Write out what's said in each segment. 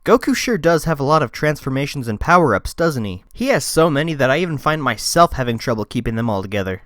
Goku sure does have a lot of transformations and power-ups, doesn't he? He has so many that I even find myself having trouble keeping them all together.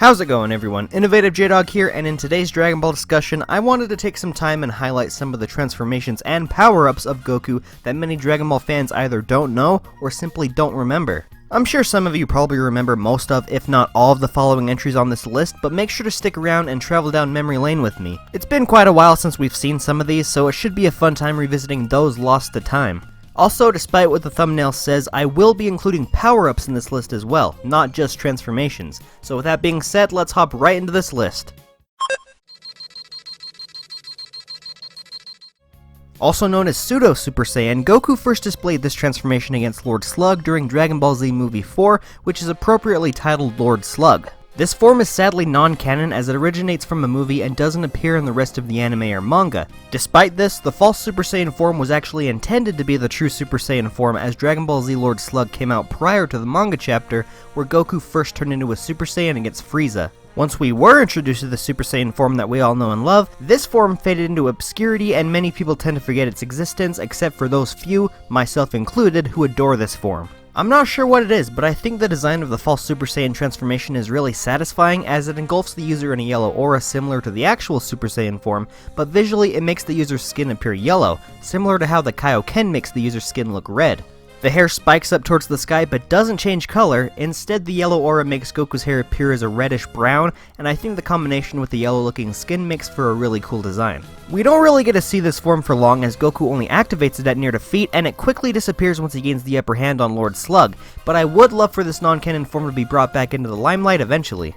How's it going, everyone? InnovativeJdawg here, and in today's Dragon Ball discussion, I wanted to take some time and highlight some of the transformations and power-ups of Goku that many Dragon Ball fans either don't know or simply don't remember. I'm sure some of you probably remember most of, if not all of the following entries on this list, but make sure to stick around and travel down memory lane with me. It's been quite a while since we've seen some of these, so it should be a fun time revisiting those lost to time. Also, despite what the thumbnail says, I will be including power-ups in this list as well, not just transformations. So with that being said, let's hop right into this list. Also known as Pseudo Super Saiyan, Goku first displayed this transformation against Lord Slug during Dragon Ball Z Movie 4, which is appropriately titled Lord Slug. This form is sadly non-canon as it originates from a movie and doesn't appear in the rest of the anime or manga. Despite this, the false Super Saiyan form was actually intended to be the true Super Saiyan form, as Dragon Ball Z Lord Slug came out prior to the manga chapter where Goku first turned into a Super Saiyan against Frieza. Once we were introduced to the Super Saiyan form that we all know and love, this form faded into obscurity and many people tend to forget its existence except for those few, myself included, who adore this form. I'm not sure what it is, but I think the design of the false Super Saiyan transformation is really satisfying as it engulfs the user in a yellow aura similar to the actual Super Saiyan form, but visually it makes the user's skin appear yellow, similar to how the Kaioken makes the user's skin look red. The hair spikes up towards the sky but doesn't change color, instead the yellow aura makes Goku's hair appear as a reddish brown, and I think the combination with the yellow looking skin makes for a really cool design. We don't really get to see this form for long as Goku only activates it at near defeat and it quickly disappears once he gains the upper hand on Lord Slug, but I would love for this non-canon form to be brought back into the limelight eventually.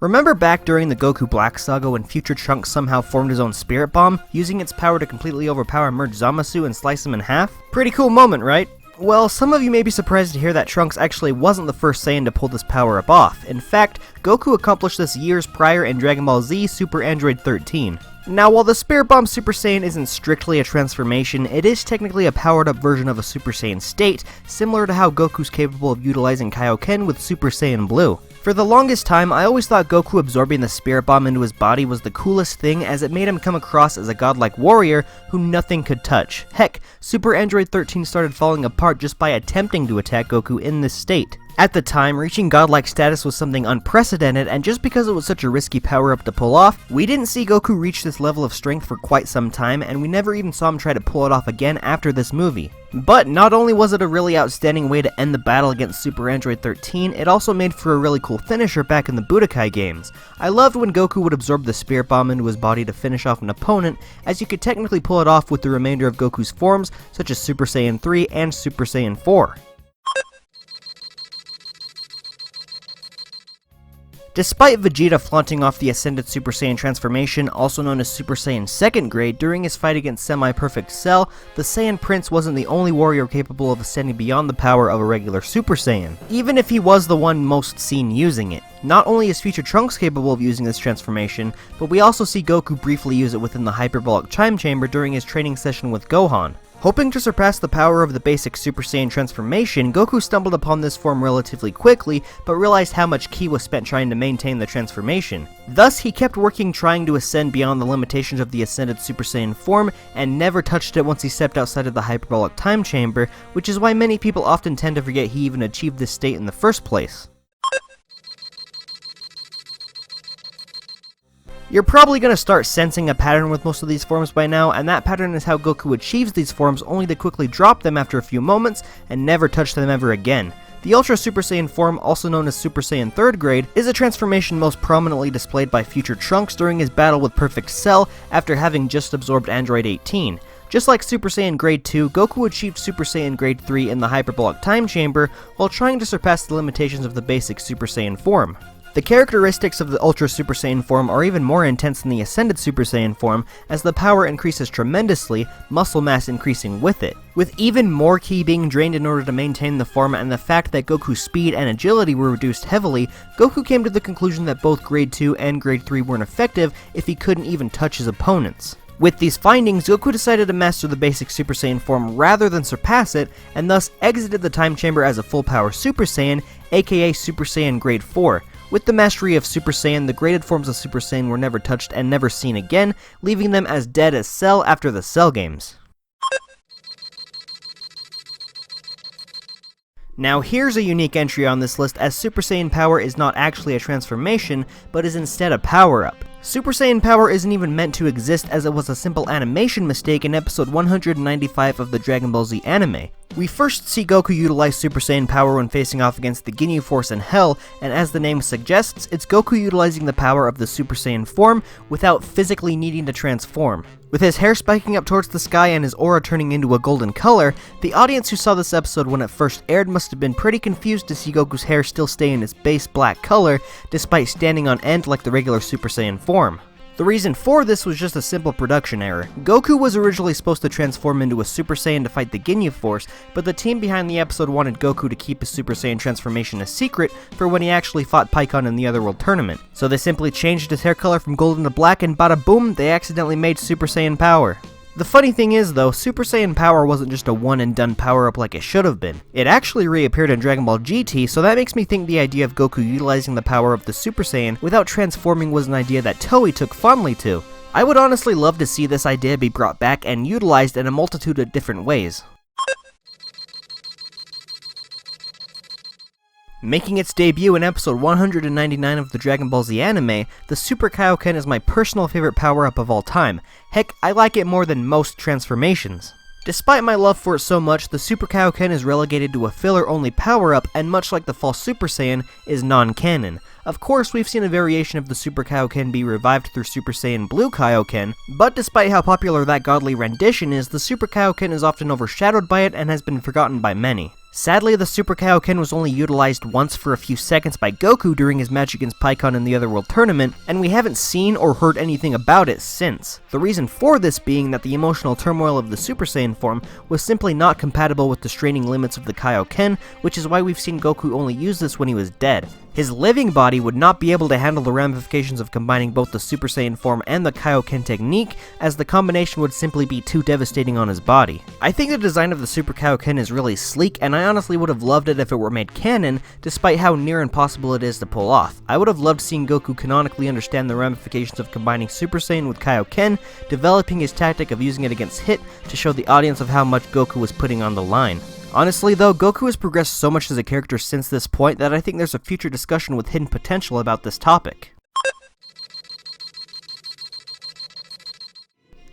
Remember back during the Goku Black Saga when future Trunks somehow formed his own Spirit Bomb, using its power to completely overpower Merge Zamasu and slice him in half? Pretty cool moment, right? Well, some of you may be surprised to hear that Trunks actually wasn't the first Saiyan to pull this power-up off. In fact, Goku accomplished this years prior in Dragon Ball Z Super Android 13. Now, while the Spirit Bomb Super Saiyan isn't strictly a transformation, it is technically a powered-up version of a Super Saiyan state, similar to how Goku's capable of utilizing Kaioken with Super Saiyan Blue. For the longest time, I always thought Goku absorbing the Spirit Bomb into his body was the coolest thing as it made him come across as a godlike warrior who nothing could touch. Heck, Super Android 13 started falling apart just by attempting to attack Goku in this state. At the time, reaching godlike status was something unprecedented, and just because it was such a risky power-up to pull off, we didn't see Goku reach this level of strength for quite some time, and we never even saw him try to pull it off again after this movie. But not only was it a really outstanding way to end the battle against Super Android 13, it also made for a really cool finisher back in the Budokai games. I loved when Goku would absorb the Spirit Bomb into his body to finish off an opponent, as you could technically pull it off with the remainder of Goku's forms, such as Super Saiyan 3 and Super Saiyan 4. Despite Vegeta flaunting off the Ascended Super Saiyan transformation, also known as Super Saiyan 2nd grade, during his fight against Semi-Perfect Cell, the Saiyan Prince wasn't the only warrior capable of ascending beyond the power of a regular Super Saiyan, even if he was the one most seen using it. Not only is future Trunks capable of using this transformation, but we also see Goku briefly use it within the Hyperbolic Time Chamber during his training session with Gohan. Hoping to surpass the power of the basic Super Saiyan transformation, Goku stumbled upon this form relatively quickly, but realized how much ki was spent trying to maintain the transformation. Thus, he kept working trying to ascend beyond the limitations of the Ascended Super Saiyan form, and never touched it once he stepped outside of the Hyperbolic Time Chamber, which is why many people often tend to forget he even achieved this state in the first place. You're probably going to start sensing a pattern with most of these forms by now, and that pattern is how Goku achieves these forms only to quickly drop them after a few moments and never touch them ever again. The Ultra Super Saiyan form, also known as Super Saiyan 3rd grade, is a transformation most prominently displayed by future Trunks during his battle with Perfect Cell after having just absorbed Android 18. Just like Super Saiyan Grade 2, Goku achieved Super Saiyan Grade 3 in the Hyperbolic Time Chamber while trying to surpass the limitations of the basic Super Saiyan form. The characteristics of the Ultra Super Saiyan form are even more intense than the Ascended Super Saiyan form, as the power increases tremendously, muscle mass increasing with it. With even more ki being drained in order to maintain the form and the fact that Goku's speed and agility were reduced heavily, Goku came to the conclusion that both Grade 2 and Grade 3 weren't effective if he couldn't even touch his opponents. With these findings, Goku decided to master the basic Super Saiyan form rather than surpass it, and thus exited the time chamber as a full power Super Saiyan, aka Super Saiyan Grade 4. With the mastery of Super Saiyan, the graded forms of Super Saiyan were never touched and never seen again, leaving them as dead as Cell after the Cell games. Now here's a unique entry on this list, as Super Saiyan power is not actually a transformation, but is instead a power-up. Super Saiyan power isn't even meant to exist, as it was a simple animation mistake in episode 195 of the Dragon Ball Z anime. We first see Goku utilize Super Saiyan power when facing off against the Ginyu Force in Hell, and as the name suggests, it's Goku utilizing the power of the Super Saiyan form without physically needing to transform. With his hair spiking up towards the sky and his aura turning into a golden color, the audience who saw this episode when it first aired must have been pretty confused to see Goku's hair still stay in its base black color, despite standing on end like the regular Super Saiyan form. The reason for this was just a simple production error. Goku was originally supposed to transform into a Super Saiyan to fight the Ginyu Force, but the team behind the episode wanted Goku to keep his Super Saiyan transformation a secret for when he actually fought Pikkon in the Otherworld tournament. So they simply changed his hair color from golden to black, and bada boom, they accidentally made Super Saiyan power. The funny thing is though, Super Saiyan power wasn't just a one and done power up like it should have been. It actually reappeared in Dragon Ball GT, so that makes me think the idea of Goku utilizing the power of the Super Saiyan without transforming was an idea that Toei took fondly to. I would honestly love to see this idea be brought back and utilized in a multitude of different ways. Making its debut in episode 199 of the Dragon Ball Z anime, the Super Kaioken is my personal favorite power-up of all time. Heck, I like it more than most transformations. Despite my love for it so much, the Super Kaioken is relegated to a filler-only power-up, and much like the false Super Saiyan, is non-canon. Of course, we've seen a variation of the Super Kaioken be revived through Super Saiyan Blue Kaioken, but despite how popular that godly rendition is, the Super Kaioken is often overshadowed by it and has been forgotten by many. Sadly, the Super Kaioken was only utilized once for a few seconds by Goku during his match against Pikkon in the Otherworld tournament, and we haven't seen or heard anything about it since. The reason for this being that the emotional turmoil of the Super Saiyan form was simply not compatible with the straining limits of the Kaioken, which is why we've seen Goku only use this when he was dead. His living body would not be able to handle the ramifications of combining both the Super Saiyan form and the Kaioken technique, as the combination would simply be too devastating on his body. I think the design of the Super Kaioken is really sleek, and I honestly would have loved it if it were made canon, despite how near impossible it is to pull off. I would have loved seeing Goku canonically understand the ramifications of combining Super Saiyan with Kaioken, developing his tactic of using it against Hit to show the audience of how much Goku was putting on the line. Honestly though, Goku has progressed so much as a character since this point that I think there's a future discussion with hidden potential about this topic.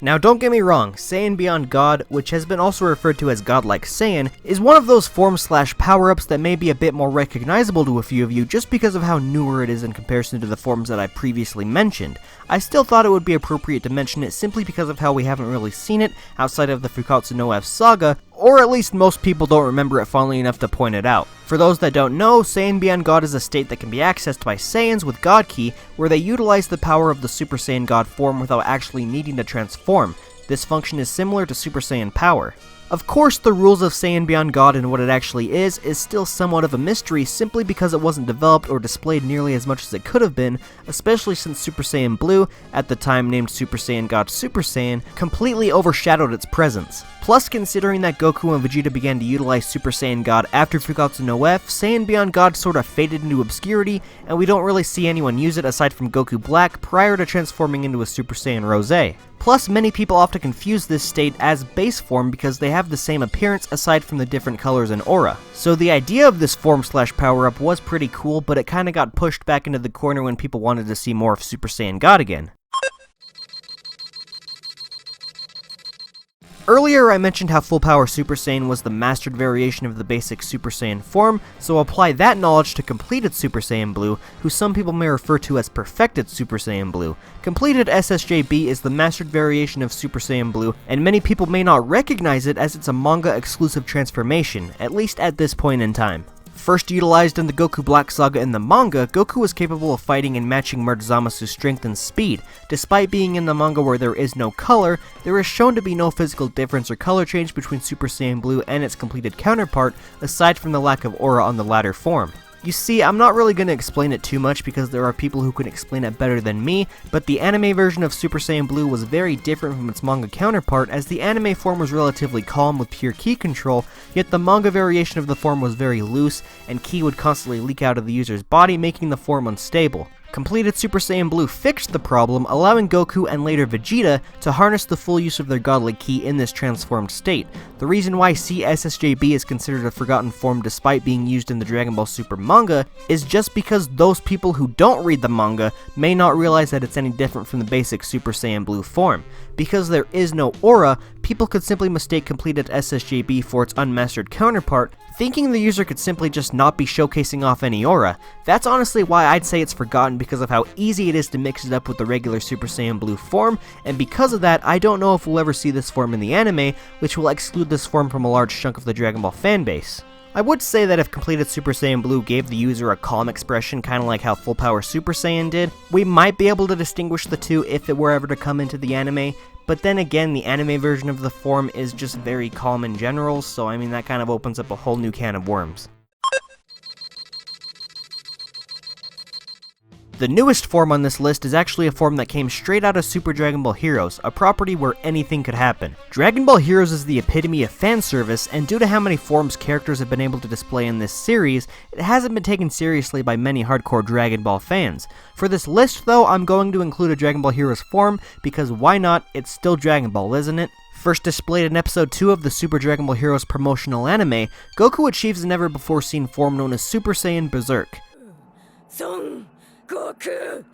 Now don't get me wrong, Saiyan Beyond God, which has been also referred to as Godlike Saiyan, is one of those form/power-ups that may be a bit more recognizable to a few of you just because of how newer it is in comparison to the forms that I previously mentioned. I still thought it would be appropriate to mention it simply because of how we haven't really seen it outside of the Fukatsu no F saga, or at least most people don't remember it fondly enough to point it out. For those that don't know, Saiyan Beyond God is a state that can be accessed by Saiyans with God Ki, where they utilize the power of the Super Saiyan God form without actually needing to transform. This function is similar to Super Saiyan power. Of course, the rules of Saiyan Beyond God and what it actually is still somewhat of a mystery simply because it wasn't developed or displayed nearly as much as it could have been, especially since Super Saiyan Blue, at the time named Super Saiyan God Super Saiyan, completely overshadowed its presence. Plus, considering that Goku and Vegeta began to utilize Super Saiyan God after Fukatsu no F, Saiyan Beyond God sort of faded into obscurity, and we don't really see anyone use it aside from Goku Black prior to transforming into a Super Saiyan Rosé. Plus, many people often confuse this state as base form because they have the same appearance aside from the different colors and aura. So the idea of this form/power-up was pretty cool, but it kinda got pushed back into the corner when people wanted to see more of Super Saiyan God again. Earlier I mentioned how Full Power Super Saiyan was the mastered variation of the basic Super Saiyan form, so apply that knowledge to Completed Super Saiyan Blue, who some people may refer to as Perfected Super Saiyan Blue. Completed SSJB is the mastered variation of Super Saiyan Blue, and many people may not recognize it as it's a manga exclusive transformation, at least at this point in time. First utilized in the Goku Black Saga in the manga, Goku was capable of fighting and matching Merge Zamasu's strength and speed. Despite being in the manga where there is no color, there is shown to be no physical difference or color change between Super Saiyan Blue and its completed counterpart, aside from the lack of aura on the latter form. You see, I'm not really going to explain it too much because there are people who can explain it better than me, but the anime version of Super Saiyan Blue was very different from its manga counterpart, as the anime form was relatively calm with pure ki control, yet the manga variation of the form was very loose, and ki would constantly leak out of the user's body, making the form unstable. Completed Super Saiyan Blue fixed the problem, allowing Goku and later Vegeta to harness the full use of their godlike ki in this transformed state. The reason why CSSJB is considered a forgotten form despite being used in the Dragon Ball Super manga is just because those people who don't read the manga may not realize that it's any different from the basic Super Saiyan Blue form. Because there is no aura, people could simply mistake completed SSJB for its unmastered counterpart, thinking the user could simply just not be showcasing off any aura. That's honestly why I'd say it's forgotten, because of how easy it is to mix it up with the regular Super Saiyan Blue form, and because of that, I don't know if we'll ever see this form in the anime, which will exclude this form from a large chunk of the Dragon Ball fanbase. I would say that if completed Super Saiyan Blue gave the user a calm expression, kinda like how Full Power Super Saiyan did, we might be able to distinguish the two if it were ever to come into the anime, but then again, the anime version of the form is just very calm in general, so I mean that kind of opens up a whole new can of worms. The newest form on this list is actually a form that came straight out of Super Dragon Ball Heroes, a property where anything could happen. Dragon Ball Heroes is the epitome of fan service, and due to how many forms characters have been able to display in this series, it hasn't been taken seriously by many hardcore Dragon Ball fans. For this list though, I'm going to include a Dragon Ball Heroes form, because why not, it's still Dragon Ball, isn't it? First displayed in episode 2 of the Super Dragon Ball Heroes promotional anime, Goku achieves a never before seen form known as Super Saiyan Berserk. Goku,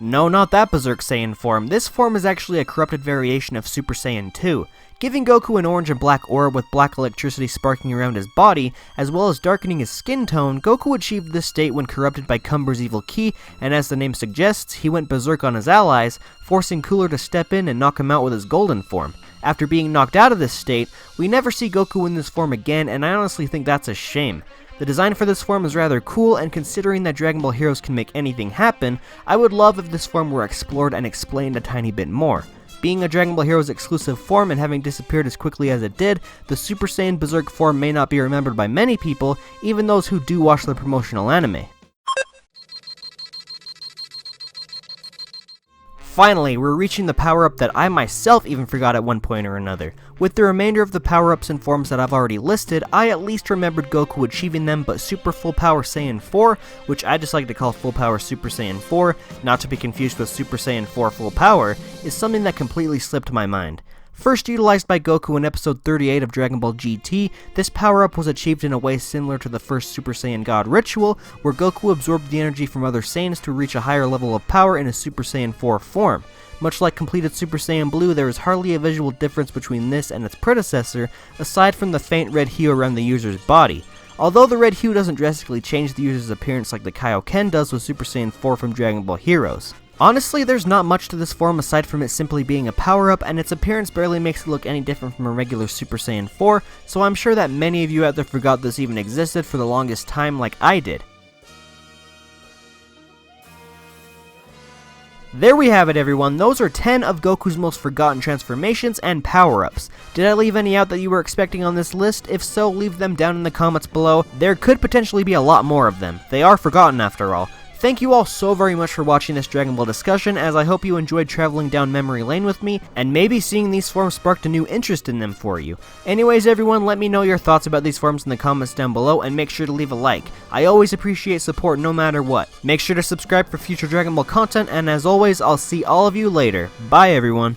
no, not that Berserk Saiyan form. This form is actually a corrupted variation of Super Saiyan 2. Giving Goku an orange and black aura with black electricity sparking around his body, as well as darkening his skin tone, Goku achieved this state when corrupted by Cumber's evil ki, and as the name suggests, he went berserk on his allies, forcing Cooler to step in and knock him out with his golden form. After being knocked out of this state, we never see Goku in this form again, and I honestly think that's a shame. The design for this form is rather cool, and considering that Dragon Ball Heroes can make anything happen, I would love if this form were explored and explained a tiny bit more. Being a Dragon Ball Heroes exclusive form and having disappeared as quickly as it did, the Super Saiyan Berserk form may not be remembered by many people, even those who do watch the promotional anime. Finally, we're reaching the power-up that I myself even forgot at one point or another. With the remainder of the power-ups and forms that I've already listed, I at least remembered Goku achieving them, but Super Full Power Saiyan 4, which I just like to call Full Power Super Saiyan 4, not to be confused with Super Saiyan 4 Full Power, is something that completely slipped my mind. First utilized by Goku in episode 38 of Dragon Ball GT, this power-up was achieved in a way similar to the first Super Saiyan God ritual, where Goku absorbed the energy from other Saiyans to reach a higher level of power in a Super Saiyan 4 form. Much like completed Super Saiyan Blue, there is hardly a visual difference between this and its predecessor, aside from the faint red hue around the user's body. Although the red hue doesn't drastically change the user's appearance like the Kaioken does with Super Saiyan 4 from Dragon Ball Heroes. Honestly, there's not much to this form aside from it simply being a power-up, and its appearance barely makes it look any different from a regular Super Saiyan 4, so I'm sure that many of you out there forgot this even existed for the longest time like I did. There we have it everyone, those are 10 of Goku's most forgotten transformations and power-ups. Did I leave any out that you were expecting on this list? If so, leave them down in the comments below. There could potentially be a lot more of them. They are forgotten after all. Thank you all so very much for watching this Dragon Ball discussion, as I hope you enjoyed traveling down memory lane with me, and maybe seeing these forms sparked a new interest in them for you. Anyways everyone, let me know your thoughts about these forms in the comments down below, and make sure to leave a like. I always appreciate support no matter what. Make sure to subscribe for future Dragon Ball content, and as always, I'll see all of you later. Bye everyone.